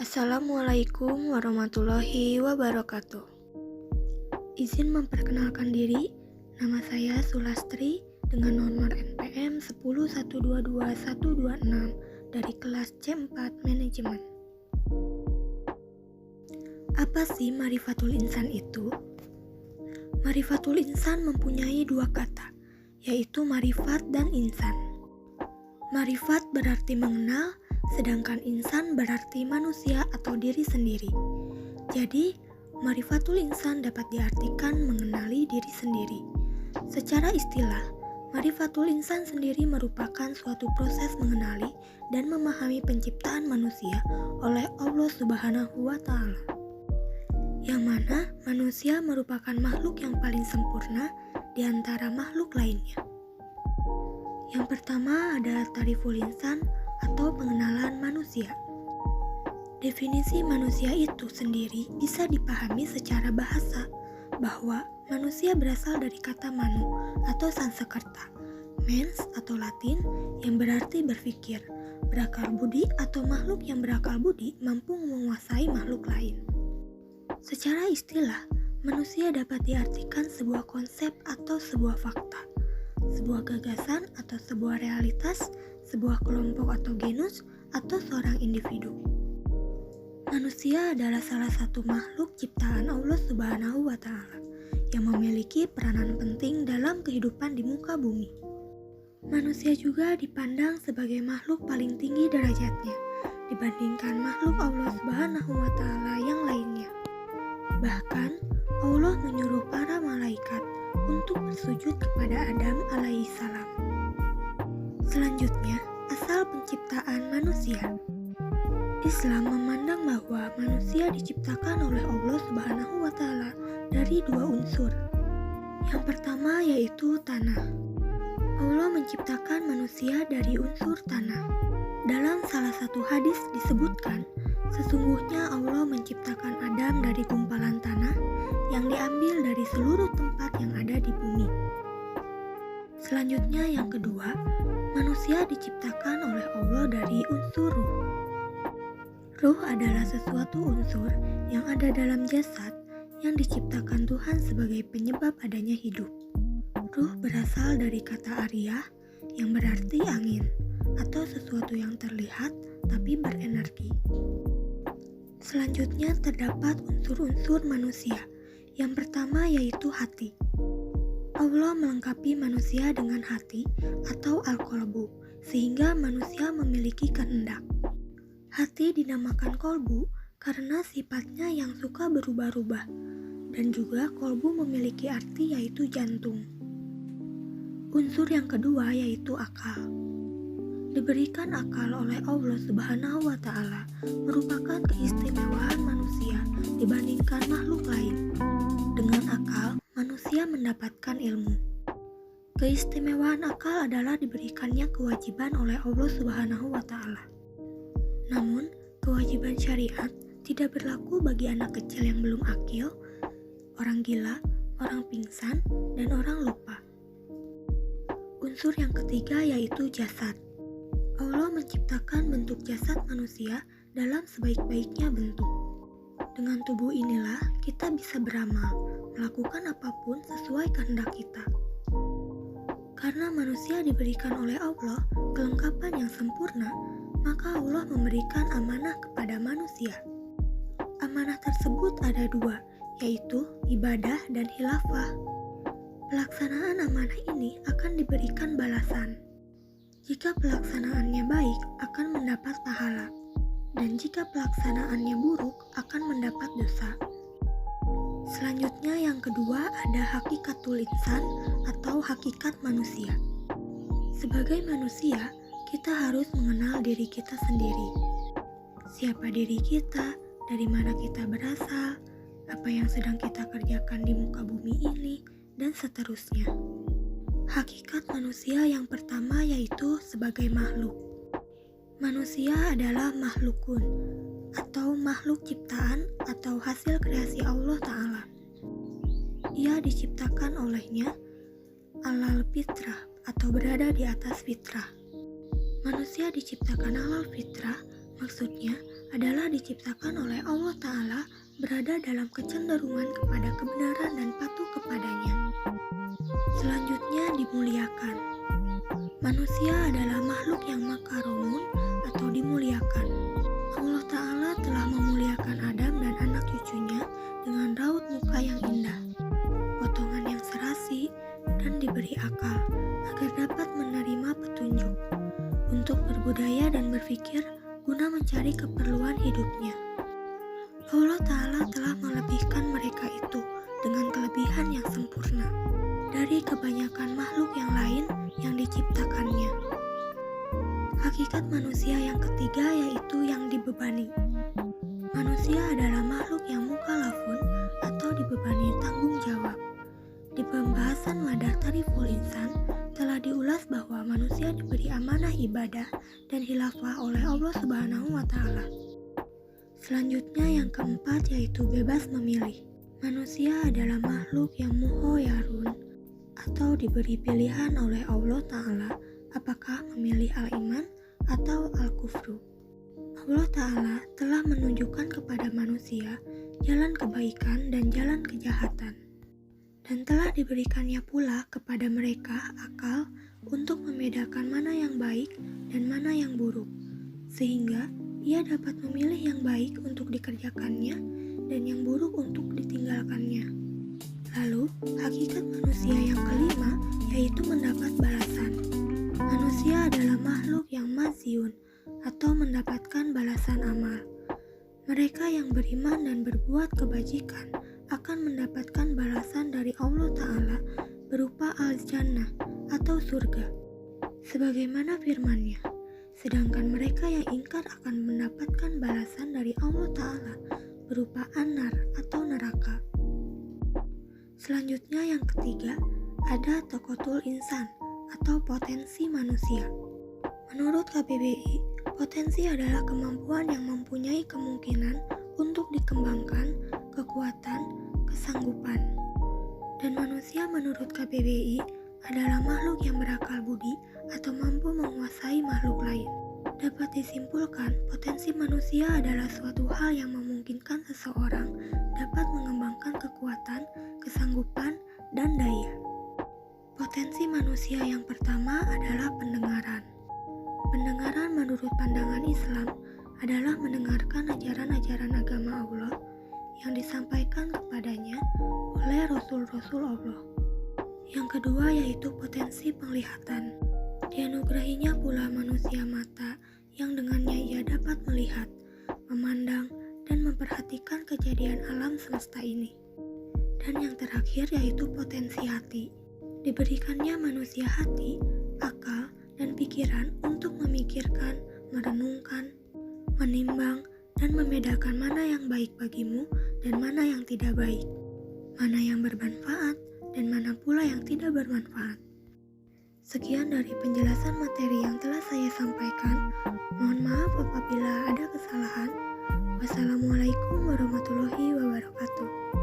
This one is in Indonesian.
Assalamualaikum warahmatullahi wabarakatuh. Izin memperkenalkan diri, nama saya Sulastri dengan nomor NPM 101222126 dari kelas C4 Manajemen. Apa sih Ma'rifatul Insan itu? Ma'rifatul Insan mempunyai dua kata, yaitu ma'rifat dan insan. Ma'rifat berarti mengenal, sedangkan insan berarti manusia atau diri sendiri. Jadi, ma'rifatul insan dapat diartikan mengenali diri sendiri. Secara istilah, ma'rifatul insan sendiri merupakan suatu proses mengenali dan memahami penciptaan manusia oleh Allah Subhanahu wa Ta'ala. Yang mana manusia merupakan makhluk yang paling sempurna di antara makhluk lainnya. Yang pertama adalah ta'riful insan atau pengenalan manusia. Definisi manusia itu sendiri bisa dipahami secara bahasa bahwa manusia berasal dari kata manu atau Sanskerta, mens atau Latin yang berarti berpikir, berakal budi atau makhluk yang berakal budi mampu menguasai makhluk lain. Secara istilah, manusia dapat diartikan sebuah konsep atau sebuah fakta, sebuah gagasan atau sebuah realitas, sebuah kelompok atau genus, atau seorang individu. Manusia adalah salah satu makhluk ciptaan Allah Subhanahu wa Ta'ala yang memiliki peranan penting dalam kehidupan di muka bumi. Manusia juga dipandang sebagai makhluk paling tinggi derajatnya dibandingkan makhluk Allah Subhanahu wa Ta'ala yang lainnya. Bahkan, Allah menyuruh para malaikat untuk bersujud kepada Adam alaihissalam. Selanjutnya, asal penciptaan manusia. Islam memandang bahwa manusia diciptakan oleh Allah Subhanahu wa Ta'ala dari dua unsur. Yang pertama yaitu tanah. Allah menciptakan manusia dari unsur tanah. Dalam salah satu hadis disebutkan, sesungguhnya Allah menciptakan Adam dari gumpalan tanah yang diambil dari seluruh tempat yang ada di bumi. Selanjutnya yang kedua, manusia diciptakan oleh Allah dari unsur ruh. Ruh adalah sesuatu unsur yang ada dalam jasad yang diciptakan Tuhan sebagai penyebab adanya hidup. Ruh berasal dari kata Ariyah yang berarti angin atau sesuatu yang terlihat tapi berenergi. Selanjutnya terdapat unsur-unsur manusia. Yang pertama yaitu hati. Allah melengkapi manusia dengan hati atau al-qalbu, sehingga manusia memiliki kehendak. Hati dinamakan kolbu karena sifatnya yang suka berubah-ubah, dan juga kolbu memiliki arti yaitu jantung. Unsur yang kedua yaitu akal. Diberikan akal oleh Allah Subhanahu wa Ta'ala merupakan keistimewaan manusia dibandingkan makhluk lain. Dengan akal, manusia mendapatkan ilmu. Keistimewaan akal adalah diberikannya kewajiban oleh Allah Subhanahu wa Ta'ala. Namun, kewajiban syariat tidak berlaku bagi anak kecil yang belum akil, orang gila, orang pingsan, dan orang lupa. Unsur yang ketiga yaitu jasad. Allah menciptakan bentuk jasad manusia dalam sebaik-baiknya bentuk. Dengan tubuh inilah kita bisa beramal, melakukan apapun sesuai kehendak kita. Karena manusia diberikan oleh Allah kelengkapan yang sempurna, maka Allah memberikan amanah kepada manusia. Amanah tersebut ada dua, yaitu ibadah dan khilafah. Pelaksanaan amanah ini akan diberikan balasan. Jika pelaksanaannya baik, akan mendapat pahala, dan jika pelaksanaannya buruk, akan mendapat dosa. Selanjutnya yang kedua ada hakikatul insan atau hakikat manusia. Sebagai manusia, kita harus mengenal diri kita sendiri. Siapa diri kita, dari mana kita berasal, apa yang sedang kita kerjakan di muka bumi ini, dan seterusnya. Hakikat manusia yang pertama yaitu sebagai makhluk. Manusia adalah makhlukun atau makhluk ciptaan atau hasil kreasi Allah Ta'ala. Ia diciptakan olehnya alal fitrah atau berada di atas fitrah. Manusia diciptakan alal fitrah, maksudnya adalah diciptakan oleh Allah Ta'ala berada dalam kecenderungan kepada kebenaran dan patuh kepadanya. Selanjutnya dimuliakan. Manusia adalah makhluk yang makaromun atau dimuliakan. Allah Ta'ala telah memuliakan Adam dan anak cucunya dengan raut muka yang indah, potongan yang serasi, dan diberi akal agar dapat menerima petunjuk untuk berbudaya dan berpikir guna mencari keperluan hidupnya. Allah Ta'ala telah melebihkan mereka itu dengan kelebihan yang sempurna dari kebanyakan makhluk yang lain yang diciptakannya. Hakikat manusia yang ketiga yaitu yang dibebani. Manusia adalah makhluk yang mukallafun atau dibebani tanggung jawab. Di pembahasan Madah Tariful Insan telah diulas bahwa manusia diberi amanah ibadah dan khilafah oleh Allah Subhanahu wa Ta'ala. Selanjutnya yang keempat yaitu bebas memilih. Manusia adalah makhluk yang muhoyarun atau diberi pilihan oleh Allah Ta'ala apakah memilih al-iman atau al-kufru. Allah Ta'ala telah menunjukkan kepada manusia jalan kebaikan dan jalan kejahatan, dan telah diberikannya pula kepada mereka akal untuk membedakan mana yang baik dan mana yang buruk, sehingga ia dapat memilih yang baik untuk dikerjakannya dan yang buruk untuk ditinggalkannya. Lalu, hakikat manusia yang kelima yaitu mendapat balasan. Manusia adalah makhluk yang mazyun atau mendapatkan balasan amal. Mereka yang beriman dan berbuat kebajikan akan mendapatkan balasan dari Allah Ta'ala berupa al-jannah atau surga. Sebagaimana firman-Nya, sedangkan mereka yang ingkar akan mendapatkan balasan dari Allah Ta'ala berupa an-nar atau neraka. Selanjutnya yang ketiga, ada tokotul insan atau potensi manusia. Menurut KBBI, potensi adalah kemampuan yang mempunyai kemungkinan untuk dikembangkan, kekuatan, kesanggupan. Dan manusia menurut KBBI adalah makhluk yang berakal budi atau mampu menguasai makhluk lain. Dapat disimpulkan, potensi manusia adalah suatu hal yang memungkinkan seseorang dapat mengembangkan kekuatan, kesanggupan, dan daya. Potensi manusia yang pertama adalah pendengaran. Pendengaran menurut pandangan Islam adalah mendengarkan ajaran-ajaran agama Allah yang disampaikan kepadanya oleh Rasul-Rasul Allah. Yang kedua yaitu potensi penglihatan. Dianugerahinya pula manusia mata yang dengannya ia dapat melihat, memandang, dan memperhatikan kejadian alam semesta ini. Dan yang terakhir yaitu potensi hati. Diberikannya manusia hati, akal, dan pikiran untuk memikirkan, merenungkan, menimbang, dan membedakan mana yang baik bagimu dan mana yang tidak baik, mana yang bermanfaat dan mana pula yang tidak bermanfaat. Sekian dari penjelasan materi yang telah saya sampaikan. Mohon maaf apabila ada kesalahan. Wassalamualaikum warahmatullahi wabarakatuh.